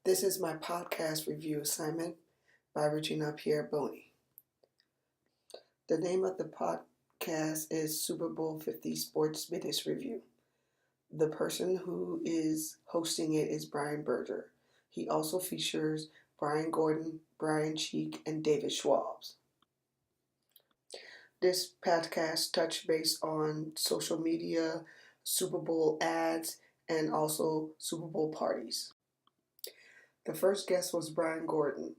This is my podcast review assignment by Regina Pierre Boney. The name of the podcast is Super Bowl 50 Sports Minutes Review. The person who is hosting it is Brian Berger. He also features Brian Gordon, Brian Cheek, and David Schwabs. This podcast touched base on social media, Super Bowl ads, and also Super Bowl parties. The first guest was Brian Gordon.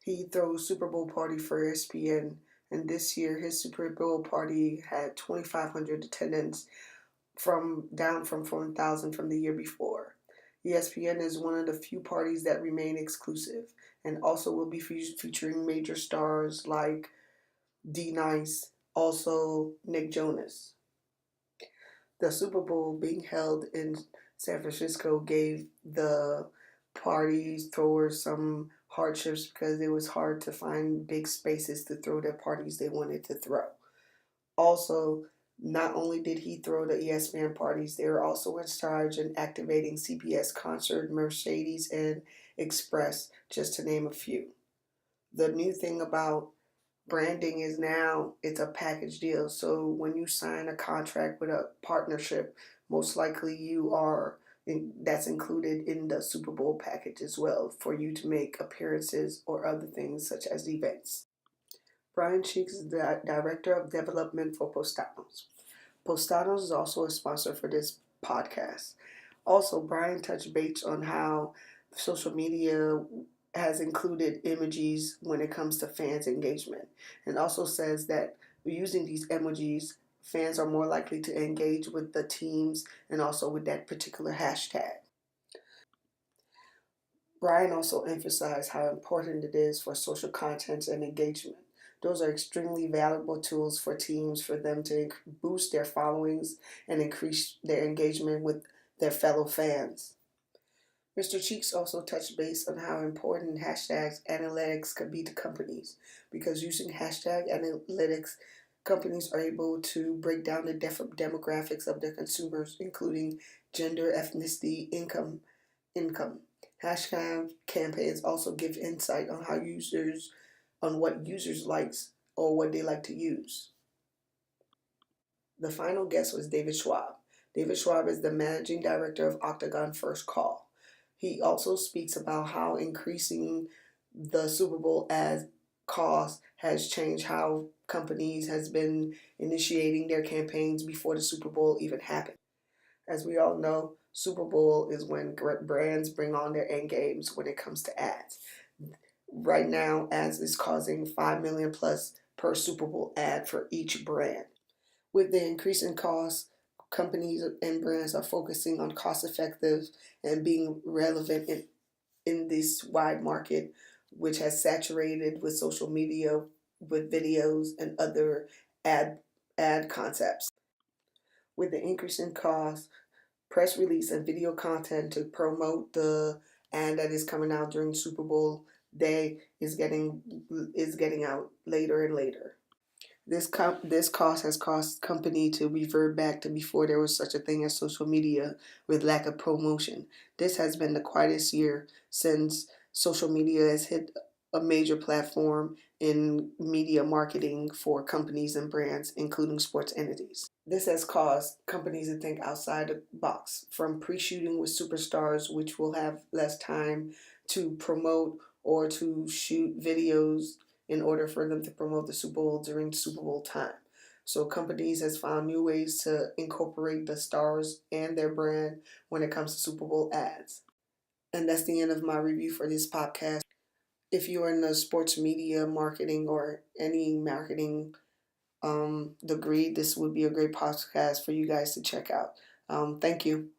He throws Super Bowl party for ESPN, and this year his Super Bowl party had 2,500 attendance, down from 4,000 from the year before. ESPN is one of the few parties that remain exclusive, and also will be featuring major stars like D-Nice, also Nick Jonas. The Super Bowl being held in San Francisco gave the parties throwers some hardships because it was hard to find big spaces to throw their parties they wanted to throw. Also, not only did he throw the ESPN parties, they were also in charge in activating CBS Concert, Mercedes, and Express, just to name a few. The new thing about branding is now it's a package deal. So when you sign a contract with a partnership, most likely that's included in the Super Bowl package as well for you to make appearances or other things such as events. Brian Cheeks is the Director of Development for Postanos. Postanos is also a sponsor for this podcast. Also, Brian touched base on how social media has included emojis when it comes to fans' engagement, and also says that using these emojis, fans are more likely to engage with the teams and also with that particular hashtag. Brian also emphasized how important it is for social content and engagement. Those are extremely valuable tools for teams for them to boost their followings and increase their engagement with their fellow fans. Mr. Cheeks also touched base on how important hashtag analytics could be to companies, because using hashtag analytics, companies are able to break down the demographics of their consumers, including gender, ethnicity, income. Hashtag campaigns also give insight on what users likes or what they like to use. The final guest was David Schwab. David Schwab is the managing director of Octagon First Call. He also speaks about how increasing the Super Bowl ad cost has changed how companies has been initiating their campaigns before the Super Bowl even happened. As we all know, Super Bowl is when brands bring on their end games when it comes to ads. Right now, ads is causing $5 million plus per Super Bowl ad for each brand. With the increase in costs, companies and brands are focusing on cost effective and being relevant in this wide market, which has saturated with social media, with videos and other ad concepts. With the increase in cost, press release and video content to promote the ad that is coming out during Super Bowl day is getting out later and later. This cost has caused company to revert back to before there was such a thing as social media with lack of promotion. This has been the quietest year since social media has hit a major platform in media marketing for companies and brands, including sports entities. This has caused companies to think outside the box, from pre-shooting with superstars, which will have less time to promote or to shoot videos in order for them to promote the Super Bowl during Super Bowl time. So companies has found new ways to incorporate the stars and their brand when it comes to Super Bowl ads. And that's the end of my review for this podcast. If you are in the sports media marketing or any marketing degree, this would be a great podcast for you guys to check out. Thank you.